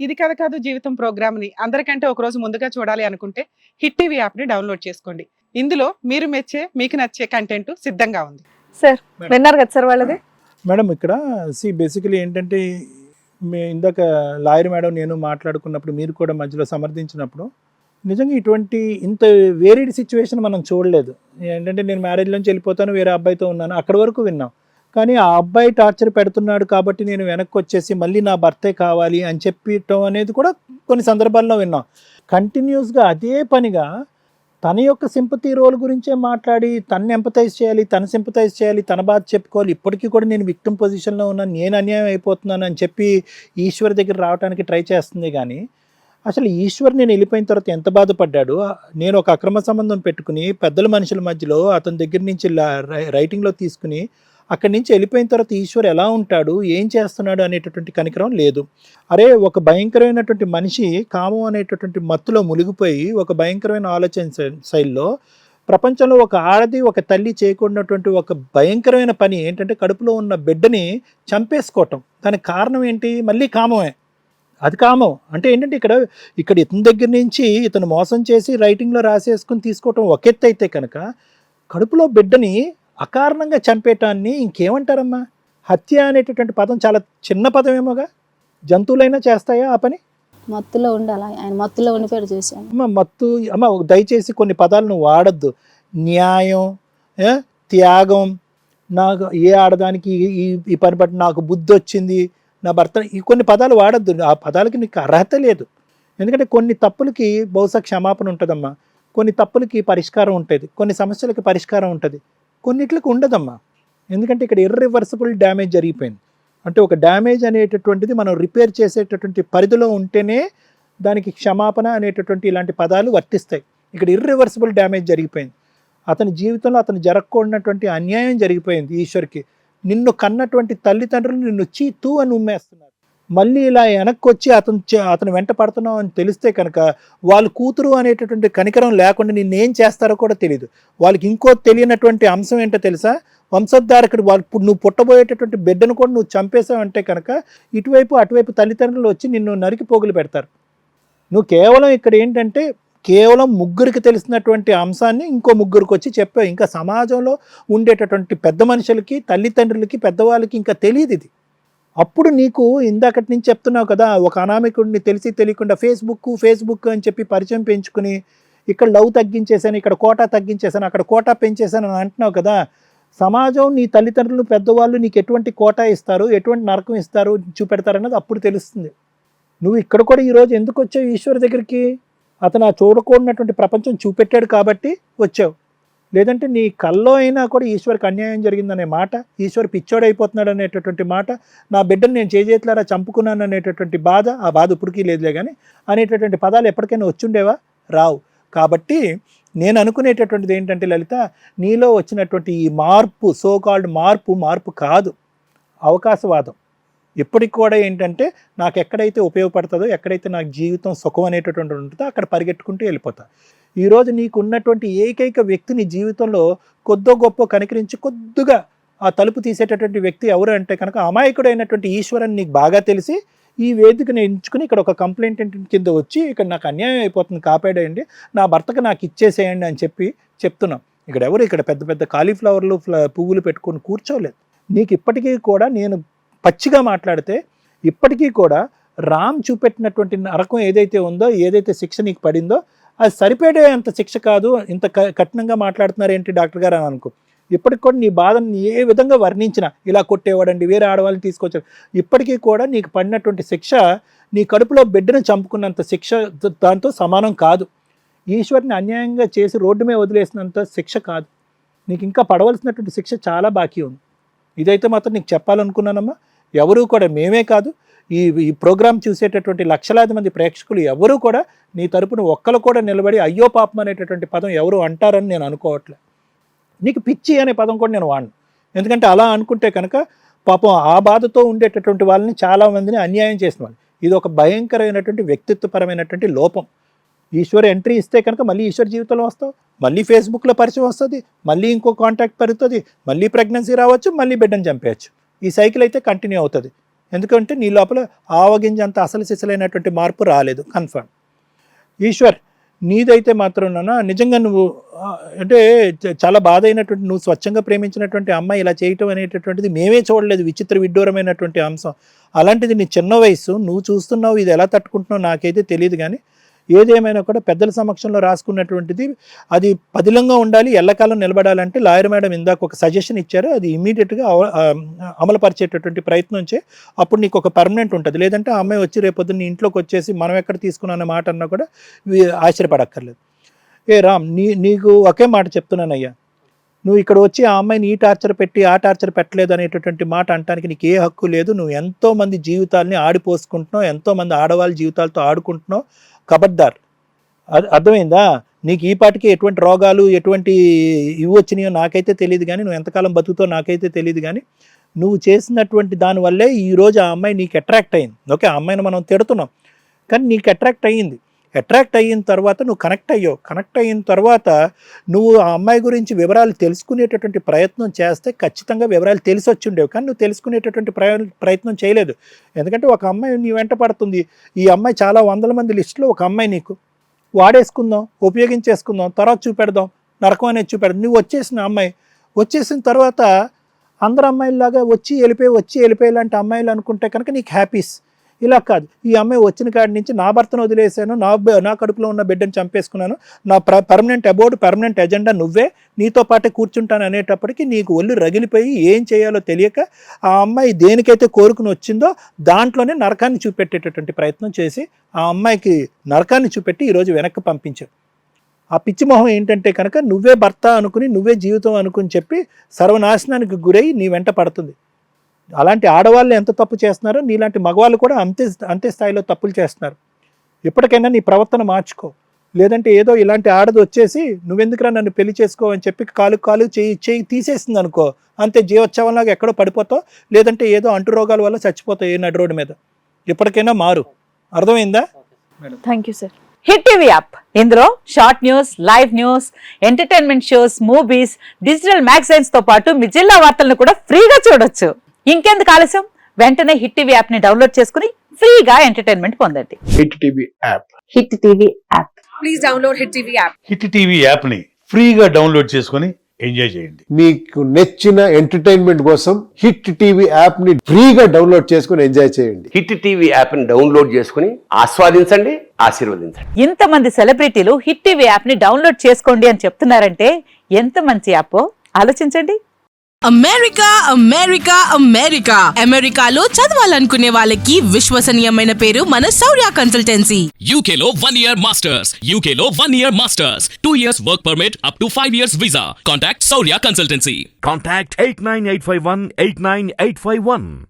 ఇది కథ కాదు జీవితం ప్రోగ్రామ్ని అందరికంటే ఒక రోజు ముందుగా చూడాలి అనుకుంటే హిట్ టీవీ యాప్ని డౌన్లోడ్ చేసుకోండి. ఇందులో మీరు మెచ్చే మీకు నచ్చే కంటెంట్ సిద్ధంగా ఉంది. సార్ విన్నారు కదా సార్ వాళ్ళది. మేడం ఇక్కడ బేసికలీ ఏంటంటే ఇందాక లాయర్ మేడం నేను మాట్లాడుకున్నప్పుడు మీరు కూడా మధ్యలో సమర్థించినప్పుడు నిజంగా ఇటువంటి ఇంత వేరీడ్ సిచ్యువేషన్ మనం చూడలేదు. ఏంటంటే నేను మ్యారేజ్లోంచి వెళ్ళిపోతాను, వేరే అబ్బాయితో ఉన్నాను, అక్కడి వరకు విన్నాం. కానీ ఆ అబ్బాయి టార్చర్ పెడుతున్నాడు కాబట్టి నేను వెనక్కి వచ్చేసి మళ్ళీ నా భర్తే కావాలి అని చెప్పటం అనేది కూడా కొన్ని సందర్భాల్లో విన్నాం. కంటిన్యూస్గా అదే పనిగా తన యొక్క సింపతి రోల్ గురించే మాట్లాడి తను ఎంపతైజ్ చేయాలి, తను సింపతైజ్ చేయాలి, తన బాధ చెప్పుకోవాలి. ఇప్పటికీ కూడా నేను విక్టిమ్ పొజిషన్లో ఉన్నాను, నేను అన్యాయం అయిపోతున్నాను అని చెప్పి ఈశ్వర్ దగ్గర రావడానికి ట్రై చేస్తుంది. కానీ అసలు ఈశ్వర్ నేను వెళ్ళిపోయిన తర్వాత ఎంత బాధపడ్డాడు. నేను ఒక అక్రమ సంబంధం పెట్టుకుని పెద్దల మనుషుల మధ్యలో అతని దగ్గర నుంచి రైటింగ్లో తీసుకుని అక్కడి నుంచి వెళ్ళిపోయిన తర్వాత ఈశ్వర్ ఎలా ఉంటాడు, ఏం చేస్తున్నాడు అనేటటువంటి కనికరం లేదు. అరే ఒక భయంకరమైనటువంటి మనిషి కామం అనేటటువంటి మత్తులో మునిగిపోయి ఒక భయంకరమైన ఆలోచన శైలిలో ప్రపంచంలో ఒక ఆడది ఒక తల్లి చేయకూడనటువంటి ఒక భయంకరమైన పని ఏంటంటే కడుపులో ఉన్న బిడ్డని చంపేసుకోవటం. దానికి కారణం ఏంటి? మళ్ళీ కామమే. అది కామం అంటే ఏంటంటే ఇక్కడ ఇతని దగ్గర నుంచి ఇతను మోసం చేసి రైటింగ్లో రాసేసుకుని తీసుకోవటం ఒక ఎత్తు అయితే కనుక కడుపులో బిడ్డని అకారణంగా చంపేటాన్ని ఇంకేమంటారమ్మా? హత్య అనేటటువంటి పదం చాలా చిన్న పదం ఏమోగా. జంతువులైనా చేస్తాయా ఆ పని? మత్తులో ఉండాలి, ఆయన మత్తులో ఉండిపోయాడు చేశాను. అమ్మ దయచేసి కొన్ని పదాలు నువ్వు వాడద్దు. న్యాయం, త్యాగం, నాకు ఏ ఆడదానికి ఈ పని బట్టి నాకు బుద్ధి వచ్చింది, నా భర్త, ఈ కొన్ని పదాలు వాడద్దు. ఆ పదాలకి నీకు అర్హత లేదు. ఎందుకంటే కొన్ని తప్పులకి బహుశా క్షమాపణ ఉంటుందమ్మా, కొన్ని తప్పులకి పరిష్కారం ఉంటుంది, కొన్ని సమస్యలకి పరిష్కారం ఉంటుంది, కొన్నిట్లకి ఉండదమ్మా. ఎందుకంటే ఇక్కడ ఇర్రివర్సిబుల్ డ్యామేజ్ జరిగిపోయింది. అంటే ఒక డ్యామేజ్ అనేటటువంటిది మనం రిపేర్ చేసేటటువంటి పరిధిలో ఉంటేనే దానికి క్షమాపణ అనేటటువంటి ఇలాంటి పదాలు వర్తిస్తాయి. ఇక్కడ ఇర్రివర్సిబుల్ డ్యామేజ్ జరిగిపోయింది. అతని జీవితంలో అతను జరగకూడనటువంటి అన్యాయం జరిగిపోయింది. ఈశ్వర్కి నిన్ను కన్నటువంటి తల్లిదండ్రులు నిన్ను చీతూ అని ఉమ్మేస్తున్నారు. మళ్ళీ ఇలా వెనక్కి వచ్చి అతను వెంట పడుతున్నావు అని తెలిస్తే కనుక వాళ్ళ కూతురు అనేటటువంటి కనికరం లేకుండా నిన్నేం చేస్తారో కూడా తెలియదు. వాళ్ళకి ఇంకో తెలియనటువంటి అంశం ఏంటో తెలుసా? వంశోద్ధారకుడు. నువ్వు పుట్టబోయేటటువంటి బిడ్డను కూడా నువ్వు చంపేశావంటే కనుక ఇటువైపు అటువైపు తల్లిదండ్రులు వచ్చి నిన్ను నరికి పోగులు పెడతారు. నువ్వు కేవలం ఇక్కడ ఏంటంటే కేవలం ముగ్గురికి తెలిసినటువంటి అంశాన్ని ఇంకో ముగ్గురికి వచ్చి చెప్పావు. ఇంకా సమాజంలో ఉండేటటువంటి పెద్ద మనుషులకి, తల్లిదండ్రులకి, పెద్దవాళ్ళకి ఇంకా తెలియదు ఇది. అప్పుడు నీకు ఇందాకటి నుంచి చెప్తున్నావు కదా, ఒక అనామికుడిని తెలిసి తెలియకుండా ఫేస్బుక్ అని చెప్పి పరిచయం పెంచుకుని ఇక్కడ లవ్ తగ్గించేశాను, ఇక్కడ కోటా తగ్గించేశాను, అక్కడ కోటా పెంచేశాను అని అంటున్నావు కదా. సమాజం, నీ తల్లిదండ్రులు, పెద్దవాళ్ళు నీకు ఎటువంటి కోటా ఇస్తారు, ఎటువంటి నరకం ఇస్తారు, చూపెడతారన్నది అప్పుడు తెలుస్తుంది. నువ్వు ఇక్కడ కూడా ఈరోజు ఎందుకు వచ్చావు ఈశ్వర్ దగ్గరికి? అతను ఆ చూడకూడనటువంటి ప్రపంచం చూపెట్టాడు కాబట్టి వచ్చావు. లేదంటే నీ కల్లో అయినా కూడా ఈశ్వర్కి అన్యాయం జరిగిందనే మాట, ఈశ్వర్ పిచ్చోడైపోతున్నాడు అనేటటువంటి మాట, నా బిడ్డను నేను చేతులారా చంపుకున్నాను అనేటటువంటి బాధ, ఆ బాధ ఇప్పటికీ లేదులే కానీ అనేటటువంటి పదాలు ఎప్పటికైనా వచ్చుండేవా? రావు. కాబట్టి నేను అనుకునేటటువంటిది ఏంటంటే లలిత, నీలో వచ్చినటువంటి ఈ మార్పు, సో కాల్డ్ మార్పు కాదు, అవకాశవాదం. ఇప్పటికి కూడా ఏంటంటే నాకు ఎక్కడైతే ఉపయోగపడుతుందో, ఎక్కడైతే నాకు జీవితం సుఖం అనేటటువంటి ఉంటుందో అక్కడ పరిగెట్టుకుంటూ వెళ్ళిపోతా. ఈరోజు నీకు ఉన్నటువంటి ఏకైక వ్యక్తిని జీవితంలో కొద్దో గొప్ప కనికరించి కొద్దిగా ఆ తలుపు తీసేటటువంటి వ్యక్తి ఎవరు అంటే కనుక అమాయకుడైనటువంటి ఈశ్వరని నీకు బాగా తెలిసి ఈ వేదికను ఎంచుకుని ఇక్కడ ఒక కంప్లైంట్ కింద వచ్చి ఇక్కడ నాకు అన్యాయం అయిపోతుంది, కాపాడేయండి, నా భర్తకు నాకు ఇచ్చేసేయండి అని చెప్పి చెప్తున్నాం. ఇక్కడ ఎవరు ఇక్కడ పెద్ద పెద్ద కాలీఫ్లవర్లు పువ్వులు పెట్టుకొని కూర్చోలేదు. నీకు ఇప్పటికీ కూడా నేను పచ్చిగా మాట్లాడితే ఇప్పటికీ కూడా రామ్ చూపెట్టినటువంటి నరకం ఏదైతే ఉందో, ఏదైతే శిక్ష నీకు పడిందో అది సరిపడే అంత శిక్ష కాదు. ఇంత కఠినంగా మాట్లాడుతున్నారు ఏంటి డాక్టర్ గారు అని అనుకో. ఇప్పటికి కూడా నీ బాధను ఏ విధంగా వర్ణించినా, ఇలా కొట్టేవాడండి, వేరే ఆడవాళ్ళని తీసుకొచ్చారు, ఇప్పటికీ కూడా నీకు పడినటువంటి శిక్ష నీ కడుపులో బిడ్డను చంపుకున్నంత శిక్ష దాంతో సమానం కాదు. ఈశ్వర్ని అన్యాయంగా చేసి రోడ్డు మీద వదిలేసినంత శిక్ష కాదు. నీకు ఇంకా పడవలసినటువంటి శిక్ష చాలా బాకీ ఉంది. ఇదైతే మాత్రం నీకు చెప్పాలనుకున్నానమ్మా. ఎవరూ కూడా, మేమే కాదు, ఈ ప్రోగ్రాం చూసేటటువంటి లక్షలాది మంది ప్రేక్షకులు ఎవరూ కూడా నీ తరపున ఒక్కరు కూడా నిలబడి అయ్యో పాపం అనేటటువంటి పదం ఎవరు అంటారని నేను అనుకోవట్లేదు. నీకు పిచ్చి అనే పదం కూడా నేను వాడను. ఎందుకంటే అలా అనుకుంటే కనుక పాపం ఆ బాధతో ఉండేటటువంటి వాళ్ళని చాలామందిని అన్యాయం చేసిన వాళ్ళు. ఇది ఒక భయంకరమైనటువంటి వ్యక్తిత్వపరమైనటువంటి లోపం. ఈశ్వర్ ఎంట్రీ ఇస్తే కనుక మళ్ళీ ఈశ్వర్ జీవితంలో వస్తావు, మళ్ళీ ఫేస్బుక్లో పరిచయం వస్తుంది, మళ్ళీ ఇంకో కాంటాక్ట్ పెరుగుతుంది, మళ్ళీ ప్రెగ్నెన్సీ రావచ్చు, మళ్ళీ బిడ్డను చంపేయచ్చు. ఈ సైకిల్ అయితే కంటిన్యూ అవుతుంది. ఎందుకంటే నీ లోపల ఆవగింజ అంత అసలు సిసలైనటువంటి మార్పు రాలేదు, కన్ఫర్మ్. ఈశ్వర్, నీదైతే మాత్రం నాన్న నిజంగా నువ్వు అంటే చాలా బాధ అయినటువంటి, నువ్వు స్వచ్ఛంగా ప్రేమించినటువంటి అమ్మాయి ఇలా చేయటం అనేటటువంటిది మేమే చూడలేదు, విచిత్ర విడ్డూరమైనటువంటి అంశం. అలాంటిది నీ చిన్న వయసు, నువ్వు చూస్తున్నావు, ఇది ఎలా తట్టుకుంటున్నావు నాకైతే తెలియదు. కానీ ఏదేమైనా కూడా పెద్దల సమక్షంలో రాసుకున్నటువంటిది అది పదిలంగా ఉండాలి, ఎల్లకాలం నిలబడాలంటే లాయర్ మేడం ఇందాక ఒక సజెషన్ ఇచ్చారు, అది ఇమీడియట్గా అమలుపరిచేటటువంటి ప్రయత్నం చే. అప్పుడు నీకు ఒక పర్మనెంట్ ఉంటుంది. లేదంటే ఆ అమ్మాయి వచ్చి రేపొద్దు నీ ఇంట్లోకి వచ్చేసి మనం ఎక్కడ తీసుకున్న మాట అన్నా కూడా ఆశ్చర్యపడక్కర్లేదు. రామ్, నీకు ఒకే మాట చెప్తున్నానయ్యా, నువ్వు ఇక్కడ వచ్చి ఆ అమ్మాయిని ఈ టార్చర్ పెట్టి ఆ టార్చర్ పెట్టలేదు అనేటటువంటి మాట అనడానికి నీకు ఏ హక్కు లేదు. నువ్వు ఎంతోమంది జీవితాలని ఆడిపోసుకుంటున్నావు, ఎంతోమంది ఆడవాళ్ళ జీవితాలతో ఆడుకుంటున్నావు. కబడ్దార్, అర్థమైందా? నీకు ఈ పాటికి ఎటువంటి రోగాలు ఎటువంటి ఇవి వచ్చినాయో నాకైతే తెలియదు, కానీ నువ్వు ఎంతకాలం బతుకుతో నాకైతే తెలియదు. కానీ నువ్వు చేసినటువంటి దానివల్లే ఈరోజు ఆ అమ్మాయి నీకు అట్రాక్ట్ అయింది. ఓకే, ఆ అమ్మాయిని మనం తిడుతున్నాం, కానీ నీకు అట్రాక్ట్ అయ్యింది. అట్రాక్ట్ అయిన తర్వాత నువ్వు కనెక్ట్ అయ్యావు. కనెక్ట్ అయిన తర్వాత నువ్వు ఆ అమ్మాయి గురించి వివరాలు తెలుసుకునేటటువంటి ప్రయత్నం చేస్తే ఖచ్చితంగా వివరాలు తెలిసి వచ్చి ఉండేవి. కానీ నువ్వు తెలుసుకునేటటువంటి ప్రయత్నం చేయలేదు. ఎందుకంటే ఒక అమ్మాయి నీ వెంట పడుతుంది. ఈ అమ్మాయి చాలా వందల మంది లిస్టులో ఒక అమ్మాయి నీకు వాడేసుకుందాం, ఉపయోగించేసుకుందాం, తర్వాత చూపెడదాం, నరకం అనేది చూపెడదాం. నువ్వు వచ్చేసిన అమ్మాయి వచ్చేసిన తర్వాత అందరు అమ్మాయిలాగా వచ్చి వెళ్ళిపోయి లాంటి అమ్మాయిలు అనుకుంటే కనుక నీకు హ్యాపీస్. ఇలా కాదు, ఈ అమ్మాయి వచ్చిన కాడి నుంచి నా భర్తను వదిలేశాను, నా కడుపులో ఉన్న బిడ్డను చంపేసుకున్నాను, నా పర్మనెంట్ ఎజెండా నువ్వే, నీతో పాటే కూర్చుంటాను అనేటప్పటికీ నీకు ఒళ్ళు రగిలిపోయి ఏం చేయాలో తెలియక ఆ అమ్మాయి దేనికైతే కోరుకుని వచ్చిందో దాంట్లోనే నరకాన్ని చూపెట్టేటటువంటి ప్రయత్నం చేసి ఆ అమ్మాయికి నరకాన్ని చూపెట్టి ఈరోజు వెనక్కి పంపించావు. ఆ పిచ్చి మొహం ఏంటంటే కనుక నువ్వే భర్త అనుకుని, నువ్వే జీవితం అనుకుని చెప్పి సర్వనాశనానికి గురై నీ వెంట పడుతుంది. అలాంటి ఆడవాళ్ళు ఎంత తప్పు చేస్తున్నారో నీలాంటి మగవాళ్ళు కూడా అంతే స్థాయిలో తప్పులు చేస్తున్నారు. ఇప్పటికైనా నీ ప్రవర్తన మార్చుకో. లేదంటే ఏదో ఇలాంటి ఆడది వచ్చేసి నువ్వెందుకురా నన్ను పెళ్లి చేసుకో అని చెప్పి కాలు చేయి తీసేసింది అనుకో, అంతే జీవోత్సవంలాగా ఎక్కడో పడిపోతావు. లేదంటే ఏదో అంటు రోగాల వల్ల చచ్చిపోతావు ఏ నడి రోడ్డు మీద. ఇప్పటికైనా మారు, అర్థమైందా? Thank you sir. Hit TV app, ఇందులో short news, live news, entertainment shows, movies, digital magazines తో పాటు మీ జిల్లా వార్తలను కూడా ఫ్రీగా చూడొచ్చు. ఇంకెందుకు ఆలస్యం, వెంటనే హిట్ టీవీ యాప్ ని డౌన్లోడ్ చేసుకుని ఫ్రీగా ఎంటర్టైన్మెంట్ పొందండి. Hit TV app. Hit TV app. Please download hit TV app. Hit TV app ని ఫ్రీగా డౌన్లోడ్ చేసుకొని ఎంజాయ్ చేయండి. మీకు నచ్చిన ఎంటర్టైన్మెంట్ కోసం హిట్ టీవీ యాప్ ని ఫ్రీగా డౌన్లోడ్ చేసుకొని ఎంజాయ్ చేయండి. హిట్ టీవీ యాప్ ని డౌన్లోడ్ చేసుకుని ఆస్వాదించండి, ఆశీర్వదించండి. ఇంతమంది సెలబ్రిటీలు హిట్ టీవీ యాప్ ని డౌన్లోడ్ చేసుకోండి అని చెప్తున్నారంటే ఎంత మంచి యాప్ ఆలోచించండి. అమెరికాలో చదవాలనుకునే వాళ్ళకి విశ్వసనీయమైన పేరు మన శౌర్య కన్సల్టెన్సీ. UK లో 1 year masters, UK లో 1 year masters, 2 years work permit up to 5 years visa. Contact Saurya Consultancy. Contact 89851 89851.